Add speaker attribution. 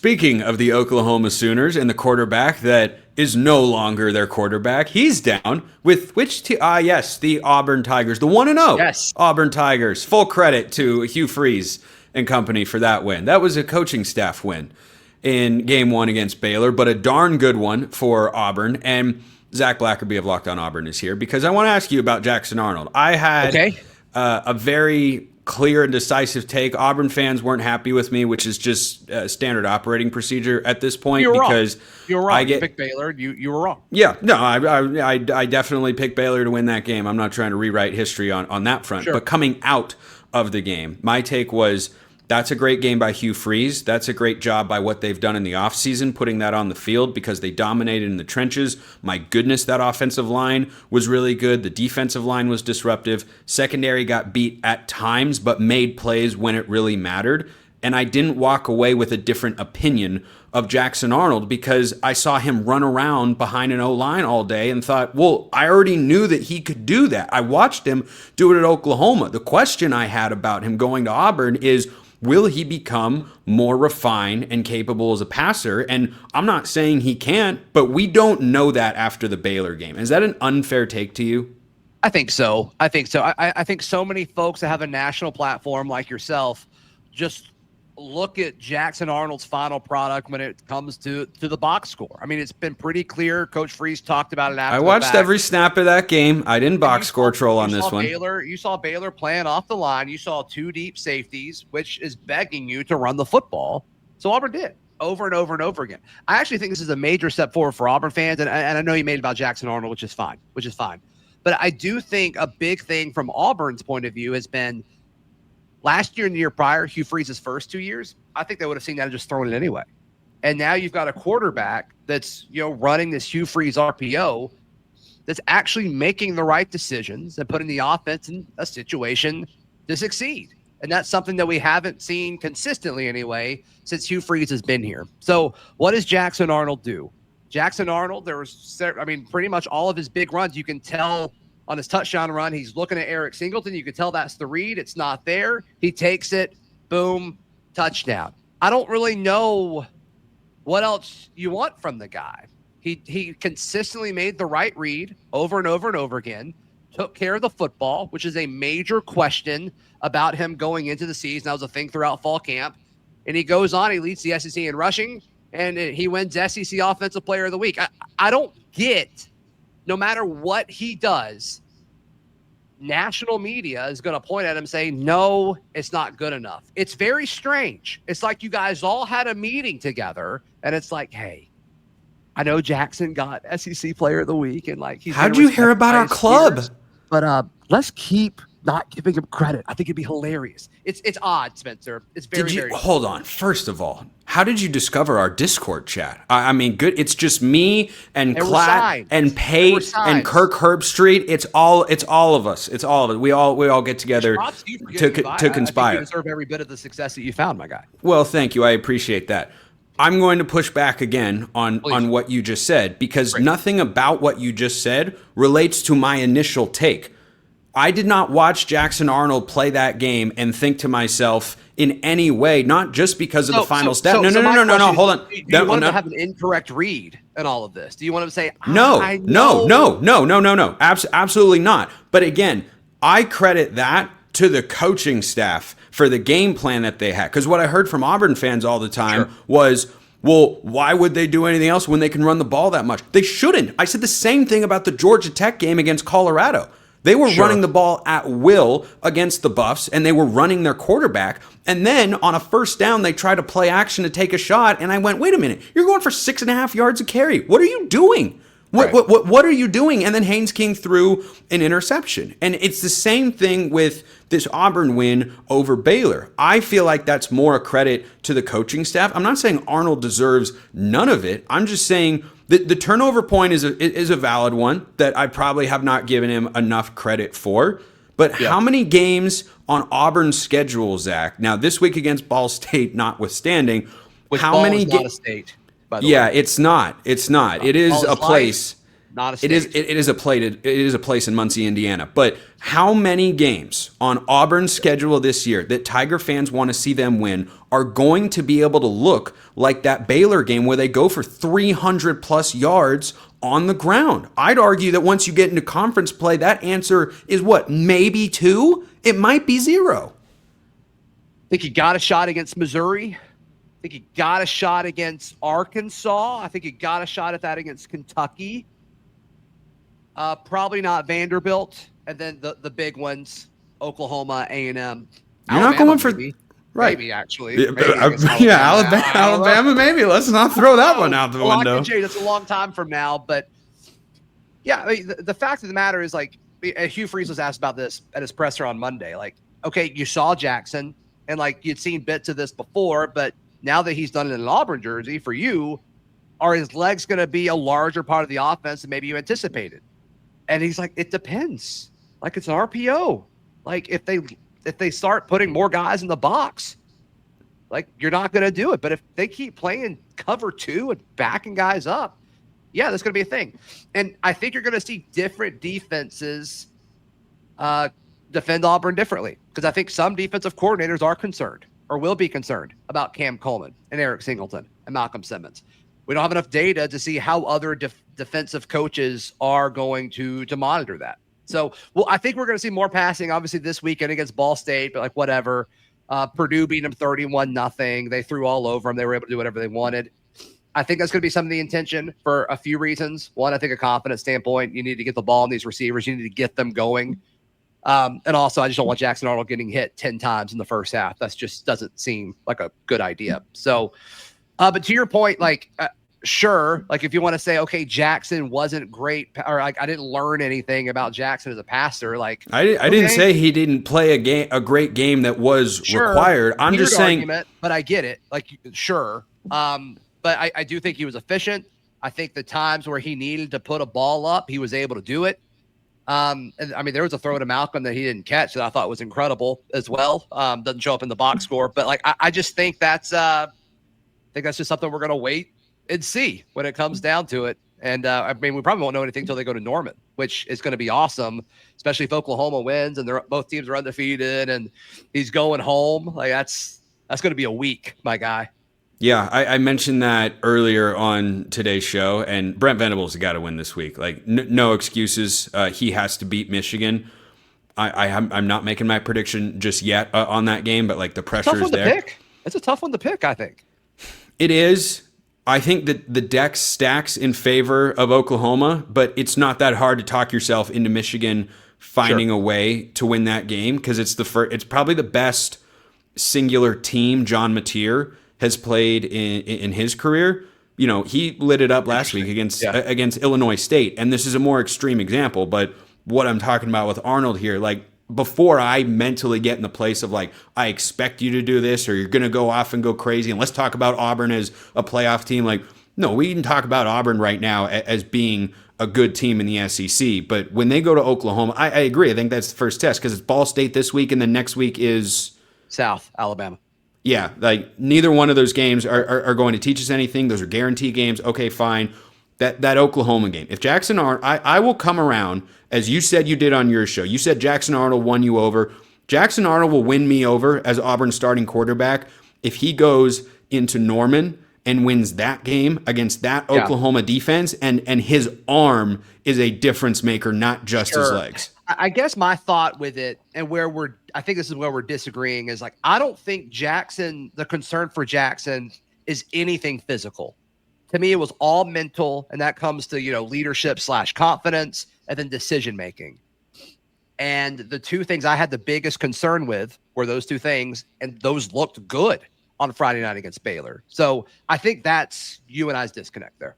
Speaker 1: Speaking of the Oklahoma Sooners and the quarterback that is no longer their quarterback, he's down with which team? Yes, the Auburn Tigers, the 1-0
Speaker 2: Yes.
Speaker 1: Auburn Tigers. Full credit to Hugh Freeze and company for that win. That was a coaching staff win in game 1 against Baylor, but a darn good one for Auburn. And Zac Blackerby of Locked On Auburn is here because I want to ask you about Jackson Arnold. I had a very clear and decisive take. Auburn fans weren't happy with me, which is just standard operating procedure at this point.
Speaker 2: You're
Speaker 1: because
Speaker 2: wrong. You're wrong.
Speaker 1: You
Speaker 2: picked Baylor. You were wrong.
Speaker 1: Yeah, no, I definitely picked Baylor to win that game. I'm not trying to rewrite history on that front.
Speaker 2: Sure.
Speaker 1: But coming out of the game, my take was that's a great game by Hugh Freeze. That's a great job by what they've done in the offseason, putting that on the field because they dominated in the trenches. My goodness, that offensive line was really good. The defensive line was disruptive. Secondary got beat at times, but made plays when it really mattered. And I didn't walk away with a different opinion of Jackson Arnold because I saw him run around behind an O-line all day and thought, well, I already knew that he could do that. I watched him do it at Oklahoma. The question I had about him going to Auburn is, will he become more refined and capable as a passer? And I'm not saying he can't, but we don't know that after the Baylor game. Is that an unfair take to you?
Speaker 2: I think so. I think so many folks that have a national platform like yourself just look at Jackson Arnold's final product when it comes to the box score. I mean, it's been pretty clear. Coach Freeze talked about it after
Speaker 1: I watched every snap of that game. I didn't box score troll on this one.
Speaker 2: You saw Baylor playing off the line. You saw 2 deep safeties, which is begging you to run the football. So Auburn did over and over and over again. I actually think this is a major step forward for Auburn fans. And I know you made it about Jackson Arnold, which is fine. But I do think a big thing from Auburn's point of view has been last year and the year prior, Hugh Freeze's first 2 years, I think they would have seen that and just thrown it anyway. And now you've got a quarterback that's, running this Hugh Freeze RPO that's actually making the right decisions and putting the offense in a situation to succeed. And that's something that we haven't seen consistently anyway since Hugh Freeze has been here. So what does Jackson Arnold do? Jackson Arnold, pretty much all of his big runs, you can tell on his touchdown run, he's looking at Eric Singleton. You can tell that's the read. It's not there. He takes it. Boom. Touchdown. I don't really know what else you want from the guy. He consistently made the right read over and over and over again, took care of the football, which is a major question about him going into the season. That was a thing throughout fall camp. And he goes on. He leads the SEC in rushing, and he wins SEC Offensive Player of the Week. I don't get, no matter what he does, national media is going to point at him saying, no, it's not good enough. It's very strange. It's like you guys all had a meeting together, and it's like, hey, I know Jackson got SEC Player of the Week, and
Speaker 1: how'd you hear about our club?
Speaker 2: But let's keep not giving him credit. I think it'd be hilarious. It's odd, Spencer. It's very
Speaker 1: hold on. First of all, how did you discover our Discord chat? I mean, good. It's just me and Klatt and Pate and Kirk Herbstreit. It's all of us. It's all of it. We all get together to conspire.
Speaker 2: I think you deserve every bit of the success that you found, my guy.
Speaker 1: Well, thank you. I appreciate that. I'm going to push back again on what you just said because nothing about what you just said relates to my initial take. I did not watch Jackson Arnold play that game and think to myself in any way, not just because of the final stat. No, hold on.
Speaker 2: Do you want him to have an incorrect read in all of this? Do you want him to say,
Speaker 1: no, absolutely not. But again, I credit that to the coaching staff for the game plan that they had. Because what I heard from Auburn fans all the time was, well, why would they do anything else when they can run the ball that much? They shouldn't. I said the same thing about the Georgia Tech game against Colorado. They were running the ball at will against the Buffs, and they were running their quarterback. And then on a first down, they tried to play action to take a shot. And I went, wait a minute, you're going for 6.5 yards a carry. What are you doing? What are you doing? And then Haynes King threw an interception. And it's the same thing with this Auburn win over Baylor. I feel like that's more a credit to the coaching staff. I'm not saying Arnold deserves none of it. I'm just saying the turnover point is a valid one that I probably have not given him enough credit for. But how many games on Auburn's schedule, Zach? Now, this week against Ball State notwithstanding,
Speaker 2: how many games? Not a state. By the way.
Speaker 1: It's not. It is a place.
Speaker 2: not a state.
Speaker 1: It is a place in Muncie, Indiana. But how many games on Auburn's schedule this year that Tiger fans want to see them win are going to be able to look like that Baylor game where they go for 300 plus yards on the ground? I'd argue that once you get into conference play, that answer is what, maybe 2? It might be 0.
Speaker 2: I think he got a shot against Missouri. I think he got a shot against Arkansas. I think he got a shot at that against Kentucky. Probably not Vanderbilt. And then the big ones, Oklahoma, A&M.
Speaker 1: You're not going for...
Speaker 2: Maybe.
Speaker 1: Right.
Speaker 2: Maybe, actually.
Speaker 1: Yeah,
Speaker 2: Maybe
Speaker 1: Alabama, maybe. Let's not throw that one out the window.
Speaker 2: That's a long time from now. But, yeah, I mean, the fact of the matter is, like, Hugh Freeze was asked about this at his presser on Monday. Like, okay, you saw Jackson, and, like, you'd seen bits of this before, but now that he's done it in an Auburn jersey, for you, are his legs going to be a larger part of the offense than maybe you anticipated? And he's like, it depends. Like, it's an RPO. Like, if they start putting more guys in the box, like, you're not going to do it. But if they keep playing cover 2 and backing guys up, yeah, that's going to be a thing. And I think you're going to see different defenses defend Auburn differently, because I think some defensive coordinators are concerned or will be concerned about Cam Coleman and Eric Singleton and Malcolm Simmons. We don't have enough data to see how other defensive coaches are going to monitor that. So, well, I think we're going to see more passing, obviously, this weekend against Ball State, but, like, whatever. Purdue beat them 31-0. They threw all over them. They were able to do whatever they wanted. I think that's going to be some of the intention for a few reasons. One, I think a confidence standpoint. You need to get the ball in these receivers. You need to get them going. And also, I just don't want Jackson Arnold getting hit 10 times in the first half. That's just doesn't seem like a good idea. So, but to your point, like, sure, like, if you want to say, okay, Jackson wasn't great, or, like, I didn't learn anything about Jackson as a passer. Like,
Speaker 1: I didn't say he didn't play a great game that was required. I'm just saying,
Speaker 2: argument, but I get it. Like, sure. But I do think he was efficient. I think the times where he needed to put a ball up, he was able to do it. And I mean, there was a throw to Malcolm that he didn't catch that I thought was incredible as well. Doesn't show up in the box score, but, like, I just think that's just something we're going to wait and see when it comes down to it. And I mean, we probably won't know anything until they go to Norman, which is going to be awesome, especially if Oklahoma wins and both teams are undefeated and he's going home. Like, that's going to be a week, my guy.
Speaker 1: Yeah, I mentioned that earlier on today's show, and Brent Venables got to win this week. Like, no excuses. He has to beat Michigan. I'm not making my prediction just yet on that game, but, like, the pressure is there.
Speaker 2: It's a tough one to pick, I think.
Speaker 1: It is. I think that the deck stacks in favor of Oklahoma, but it's not that hard to talk yourself into Michigan finding a way to win that game, because it's probably the best singular team John Mateer has played in his career. You know, he lit it up last week against Illinois State, and this is a more extreme example, but what I'm talking about with Arnold here, like, before I mentally get in the place of, like, I expect you to do this or you're going to go off and go crazy and let's talk about Auburn as a playoff team, like, no, we can talk about Auburn right now as being a good team in the SEC. But when they go to Oklahoma, I agree. I think that's the first test, because it's Ball State this week and then next week is
Speaker 2: South Alabama.
Speaker 1: Yeah, like, neither one of those games are going to teach us anything. Those are guarantee games. Okay, fine. That Oklahoma game. If Jackson Arnold, I will come around, as you said you did on your show. You said Jackson Arnold won you over. Jackson Arnold will win me over as Auburn's starting quarterback if he goes into Norman and wins that game against that Oklahoma defense, and his arm is a difference maker, not just his legs.
Speaker 2: I guess my thought with it, and I think this is where we're disagreeing, is, like, I don't think the concern for Jackson is anything physical. To me, it was all mental, and that comes to, leadership / confidence and then decision-making. And the two things I had the biggest concern with were those two things, and those looked good on Friday night against Baylor. So I think that's you and I's disconnect there.